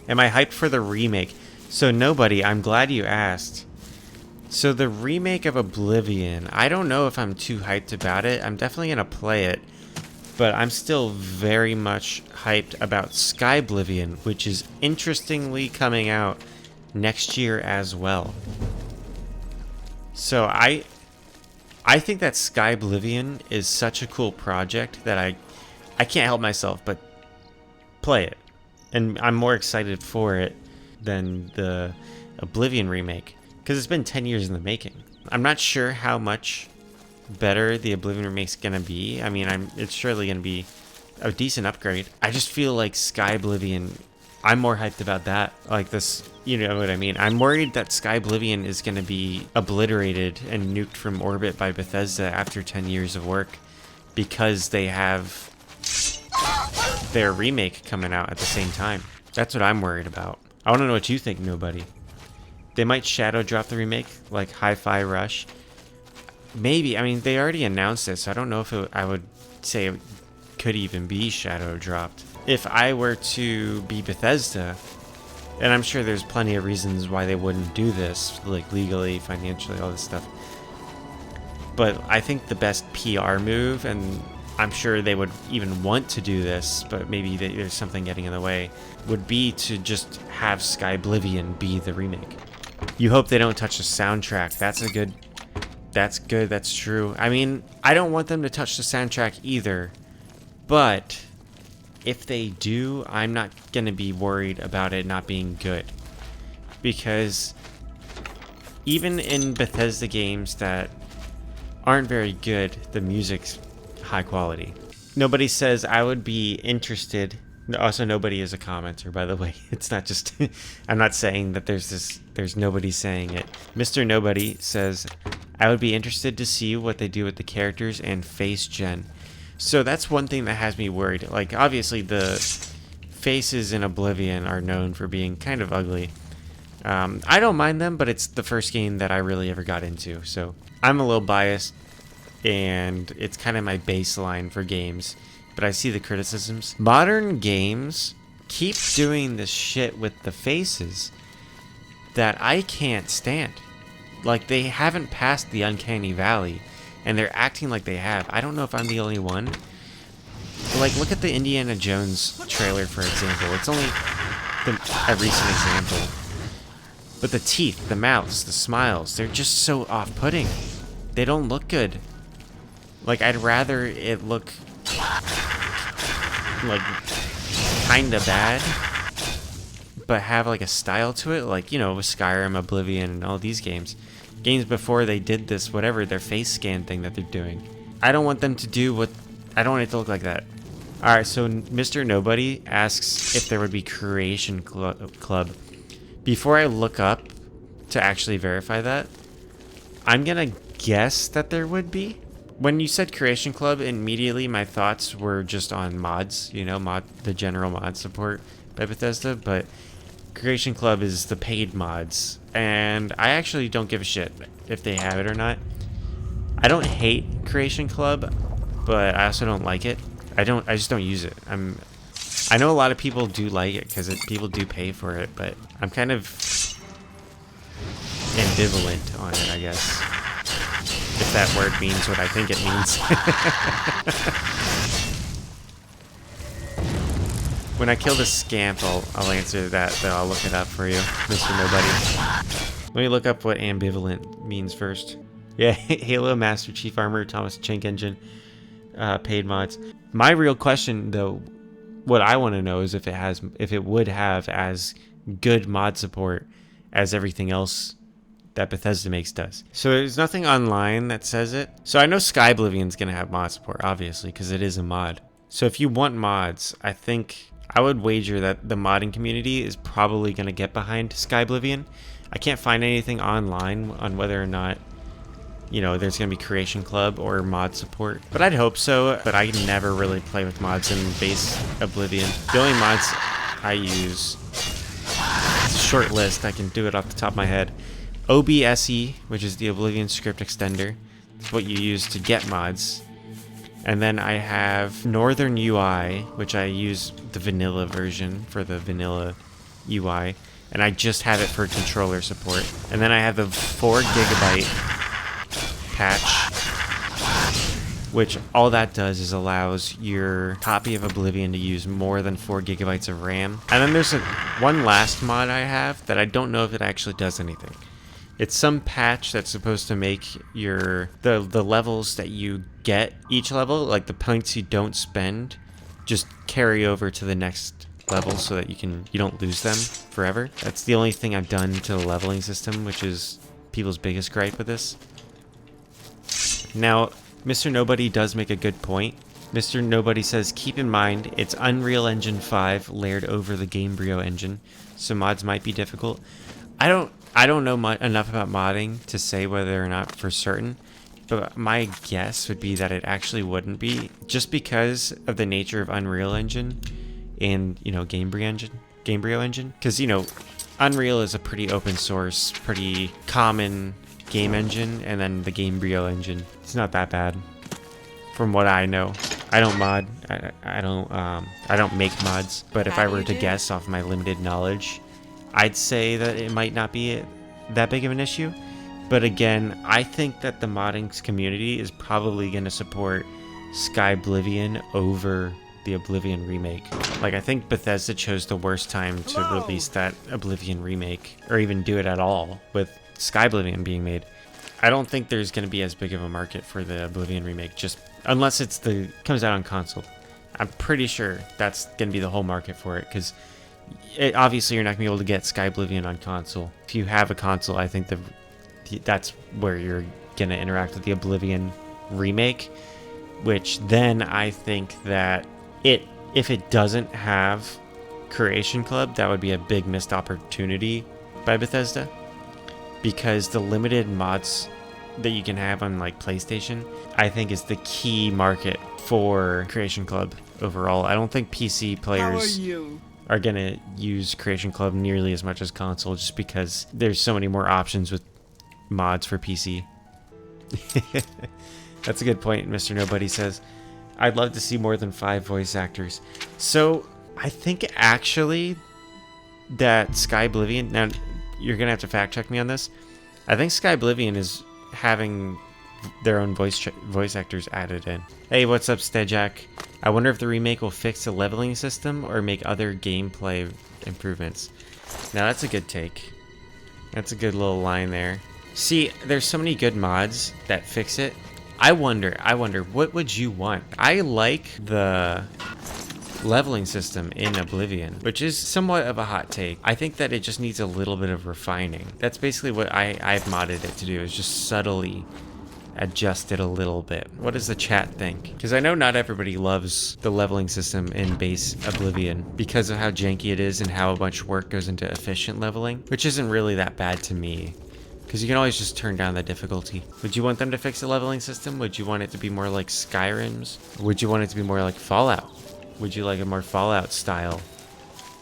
Am I hyped for the remake? So nobody, I'm glad you asked. So the remake of Oblivion, I don't know if I'm too hyped about it. I'm definitely going to play it. But I'm still very much hyped about Skyblivion, which is interestingly coming out next year as well. So I think that Skyblivion is such a cool project that I can't help myself but play it. And I'm more excited for it than the Oblivion remake, because it's been 10 years in the making. I'm not sure how much better the Oblivion remake's gonna be. I mean, it's surely gonna be a decent upgrade. I just feel like Skyblivion, I'm more hyped about that. Like this, you know what I mean? I'm worried that Skyblivion is gonna be obliterated and nuked from orbit by Bethesda after 10 years of work, because they have their remake coming out at the same time. That's what I'm worried about. I want to know what you think, nobody. They might shadow drop the remake, like Hi-Fi Rush. Maybe. I mean, they already announced it, so I don't know if I would say it could even be shadow dropped. If I were to be Bethesda, and I'm sure there's plenty of reasons why they wouldn't do this, like legally, financially, all this stuff. But I think the best PR move, and I'm sure they would even want to do this, but maybe there's something getting in the way, would be to just have Skyblivion be the remake. You hope they don't touch the soundtrack. That's good, that's true. I mean, I don't want them to touch the soundtrack either, but if they do, I'm not gonna be worried about it not being good. Because even in Bethesda games that aren't very good, the music's high quality. Nobody says I would be interested. Also, nobody is a commenter, by the way. It's not just I'm not saying that there's nobody saying it. Mr. Nobody says I would be interested to see what they do with the characters and face gen. So that's one thing that has me worried. Like, obviously the faces in Oblivion are known for being kind of ugly. I don't mind them, but it's the first game that I really ever got into, so I'm a little biased, and it's kind of my baseline for games, but I see the criticisms. Modern games keep doing this shit with the faces that I can't stand. Like, they haven't passed the uncanny valley, and they're acting like they have. I don't know if I'm the only one. Like, look at the Indiana Jones trailer, for example. It's only a recent example. But the teeth, the mouths, the smiles, they're just so off-putting. They don't look good. Like, I'd rather it look like kinda bad, but have like a style to it, like, you know, with Skyrim, Oblivion, and all these games before they did this, whatever, their face scan thing that they're doing. I don't want them to do what, I don't want it to look like that. Alright, so Mr. Nobody asks if there would be Creation Club. Before I look up to actually verify that, I'm gonna guess that there would be. When you said Creation Club, immediately my thoughts were just on mods, you know, the general mod support by Bethesda, but Creation Club is the paid mods, and I actually don't give a shit if they have it or not. I don't hate Creation Club, but I also don't like it. I just don't use it. I know a lot of people do like it because people do pay for it, but I'm kind of ambivalent on it, I guess. If that word means what I think it means. When I kill the scamp, I'll answer that, though. I'll look it up for you, Mr. Nobody. Let me look up what ambivalent means first. Yeah, Halo, Master Chief Armor, Thomas Chink Engine, paid mods. My real question, though, what I want to know is if it would have as good mod support as everything else that Bethesda makes does. So there's nothing online that says it. So I know Skyblivion's gonna have mod support, obviously, because it is a mod. So if you want mods, I think I would wager that the modding community is probably gonna get behind Skyblivion. I can't find anything online on whether or not, you know, there's gonna be Creation Club or mod support, but I'd hope so. But I never really play with mods in base Oblivion. The only mods I use, it's a short list, I can do it off the top of my head. OBSE, which is the Oblivion script extender. It's what you use to get mods. And then I have Northern UI, which I use the vanilla version for the vanilla UI, and I just have it for controller support. And then I have the 4 gigabyte patch, which all that does is allows your copy of Oblivion to use more than 4 gigabytes of RAM. And then there's one last mod I have that I don't know if it actually does anything. It's some patch that's supposed to make the levels that you get each level, like the points you don't spend, just carry over to the next level so that you don't lose them forever. That's the only thing I've done to the leveling system, which is people's biggest gripe with this. Now, Mr. Nobody does make a good point. Mr. Nobody says, keep in mind, it's Unreal Engine 5 layered over the Gamebryo engine, so mods might be difficult. I don't know enough about modding to say whether or not for certain, but my guess would be that it actually wouldn't be, just because of the nature of Unreal Engine and, Gamebryo engine. Because, Unreal is a pretty open source, pretty common game engine, and then the Gamebryo engine, it's not that bad from what I know. I don't mod. I don't make mods, but if I were to guess off my limited knowledge, I'd say that it might not be that big of an issue. But again, I think that the modding community is probably going to support Skyblivion over the Oblivion Remake. Like, I think Bethesda chose the worst time to release that Oblivion Remake, or even do it at all, with Skyblivion being made. I don't think there's going to be as big of a market for the Oblivion Remake, just unless comes out on console. I'm pretty sure that's going to be the whole market for it, because obviously you're not going to be able to get Skyblivion on console. If you have a console, I think that's where you're going to interact with the Oblivion Remake, which then I think that if it doesn't have Creation Club, that would be a big missed opportunity by Bethesda, because the limited mods that you can have on like PlayStation, I think is the key market for Creation Club overall. I don't think PC players are going to use Creation Club nearly as much as console, just because there's so many more options with mods for PC. That's a good point, Mr. Nobody says. I'd love to see more than 5 voice actors. So I think actually that Skyblivion, now you're going to have to fact check me on this. I think Skyblivion is having their own voice actors added in. Hey, what's up, Stejak? I wonder if the remake will fix the leveling system or make other gameplay improvements. Now that's a good take. That's a good little line there. See, there's so many good mods that fix it. I wonder, what would you want? I like the leveling system in Oblivion, which is somewhat of a hot take. I think that it just needs a little bit of refining. That's basically what I've modded it to do, is just subtly adjust it a little bit. What does the chat think? Because I know not everybody loves the leveling system in base Oblivion because of how janky it is and how much work goes into efficient leveling, which isn't really that bad to me, because you can always just turn down the difficulty. Would you want them to fix the leveling system? Would you want it to be more like Skyrim's? Would you want it to be more like Fallout? Would you like a more Fallout style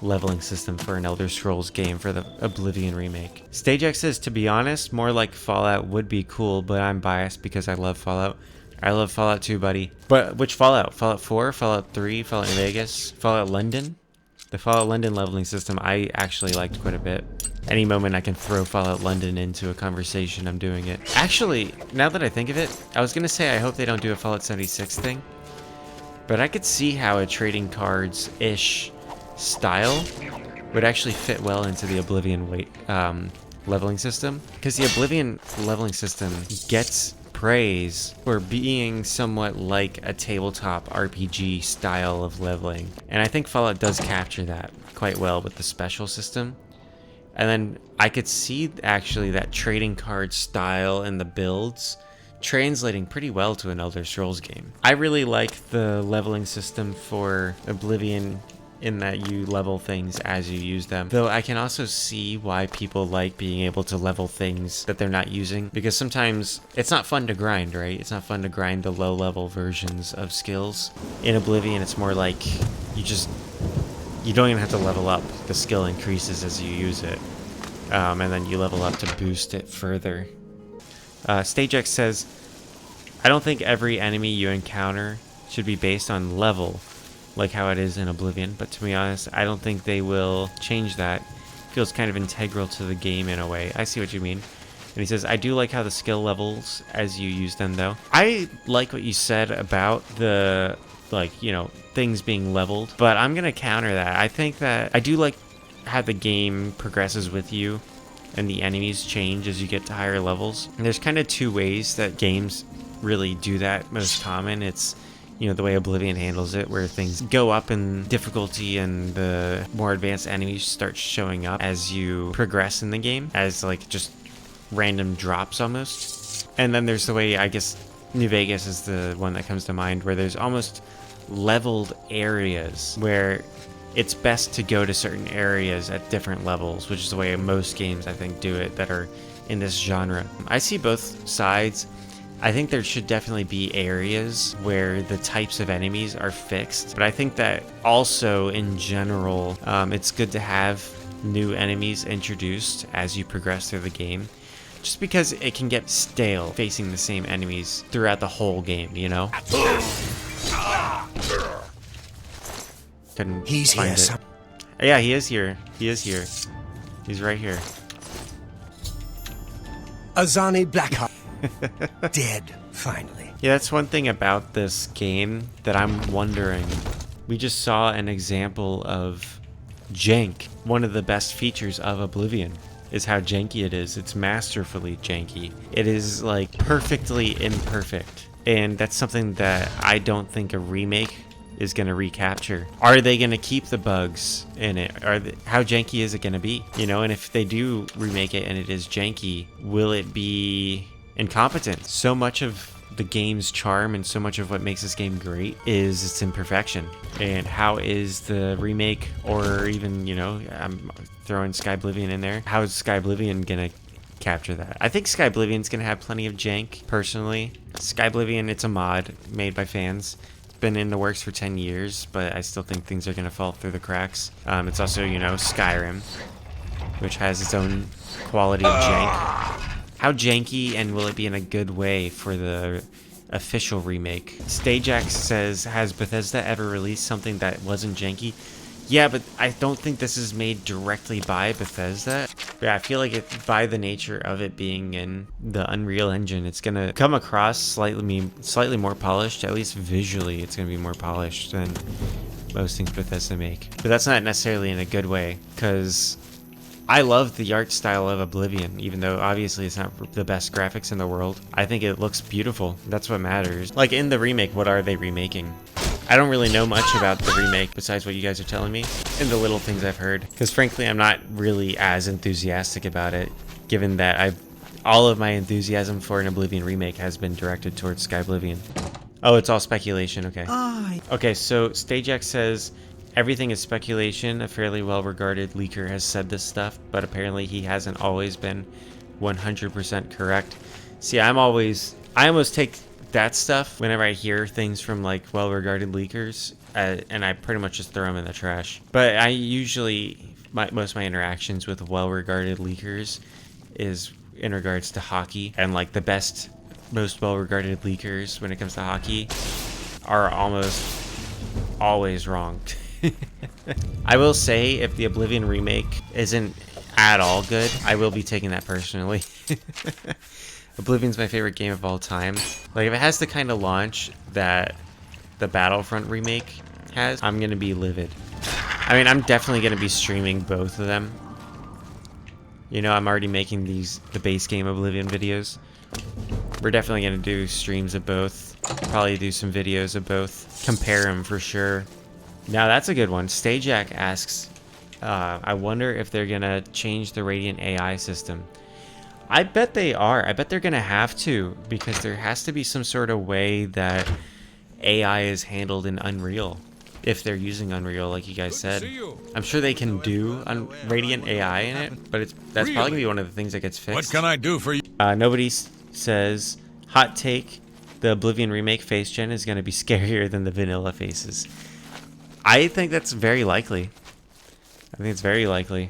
leveling system for an Elder Scrolls game for the Oblivion Remake? Stagex says, to be honest, more like Fallout would be cool, but I'm biased because I love Fallout. I love Fallout 2, buddy. But which Fallout? Fallout 4? Fallout 3? Fallout New Vegas? Fallout London? The Fallout London leveling system I actually liked quite a bit. Any moment I can throw Fallout London into a conversation, I'm doing it. Actually, now that I think of it, I was gonna say I hope they don't do a Fallout 76 thing, but I could see how a trading cards-ish style would actually fit well into the Oblivion leveling system, because the Oblivion leveling system gets praise for being somewhat like a tabletop RPG style of leveling, and I think Fallout does capture that quite well with the special system. And then I could see actually that trading card style and the builds translating pretty well to an Elder Scrolls game. I really like the leveling system for Oblivion in that you level things as you use them. Though I can also see why people like being able to level things that they're not using, because sometimes it's not fun to grind, right? It's not fun to grind the low level versions of skills. In Oblivion, it's more like you don't even have to level up. The skill increases as you use it. And then you level up to boost it further. StageX says, I don't think every enemy you encounter should be based on level, like how it is in Oblivion, but to be honest, I don't think they will change that. feels kind of integral to the game in a way. I see what you mean. And he says, I do like how the skill levels as you use them, though. I like what you said about the, like, you know, things being leveled, but I'm going to counter that. I think that I do like how the game progresses with you and the enemies change as you get to higher levels. And there's kind of two ways that games really do that. Most common, it's, you know, the way Oblivion handles it, where things go up in difficulty and the more advanced enemies start showing up as you progress in the game, as like just random drops almost. And then there's the way, I guess New Vegas is the one that comes to mind, where there's almost leveled areas where it's best to go to certain areas at different levels, which is the way most games, I think, do it that are in this genre. I see both sides. I think there should definitely be areas where the types of enemies are fixed, but I think that also in general, it's good to have new enemies introduced as you progress through the game, just because it can get stale facing the same enemies throughout the whole game, you know? Couldn't He's find here. it. Yeah, he is here. He is here. He's right here. Azani Blackheart. Dead, finally. Yeah, that's one thing about this game that I'm wondering. We just saw an example of jank. One of the best features of Oblivion is how janky it is. It's masterfully janky. It is like perfectly imperfect. And that's something that I don't think a remake is going to recapture. Are they going to keep the bugs in it? How janky is it going to be? You know, and if they do remake it and it is janky, will it be incompetent? So much of the game's charm and so much of what makes this game great is its imperfection. And how is the remake, or even, you know, I'm throwing Skyblivion in there, how is Skyblivion gonna capture that? I think Skyblivion's gonna have plenty of jank, personally. Skyblivion, it's a mod made by fans. It's been in the works for 10 years, but I still think things are gonna fall through the cracks. It's also, you know, Skyrim, which has its own quality of jank. How janky, and will it be in a good way for the official remake? Stageax says, has Bethesda ever released something that wasn't janky? Yeah, but I don't think this is made directly by Bethesda. Yeah, I feel like it, by the nature of it being in the Unreal Engine, it's gonna come across slightly more polished. At least visually, it's gonna be more polished than most things Bethesda make. But that's not necessarily in a good way, because I love the art style of Oblivion, even though obviously it's not the best graphics in the world. I think it looks beautiful. That's what matters. Like in the remake, what are they remaking? I don't really know much about the remake besides what you guys are telling me and the little things I've heard. Because frankly, I'm not really as enthusiastic about it, given that all of my enthusiasm for an Oblivion remake has been directed towards Skyblivion. Oh, it's all speculation, okay. Okay, so Stagex says, everything is speculation. A fairly well-regarded leaker has said this stuff, but apparently he hasn't always been 100% correct. See, I almost take that stuff whenever I hear things from like well-regarded leakers, and I pretty much just throw them in the trash. But I usually, most of my interactions with well-regarded leakers is in regards to hockey, and like the best, most well-regarded leakers when it comes to hockey are almost always wrong. I will say, if the Oblivion remake isn't at all good, I will be taking that personally. Oblivion's my favorite game of all time. Like, if it has the kind of launch that the Battlefront remake has, I'm gonna be livid. I mean, I'm definitely gonna be streaming both of them. You know, I'm already making the base game Oblivion videos. We're definitely gonna do streams of both. Probably do some videos of both. Compare them for sure. Now that's a good one. Stageac asks, I wonder if they're gonna change the Radiant AI system. I bet they are. I bet they're gonna have to, because there has to be some sort of way that AI is handled in Unreal. If they're using Unreal, like you guys said. I'm sure they can do Radiant AI in it, but that's probably gonna be one of the things that gets fixed. What can I do for you? Nobody says, hot take, the Oblivion remake face gen is gonna be scarier than the vanilla faces. I think that's very likely. I think it's very likely.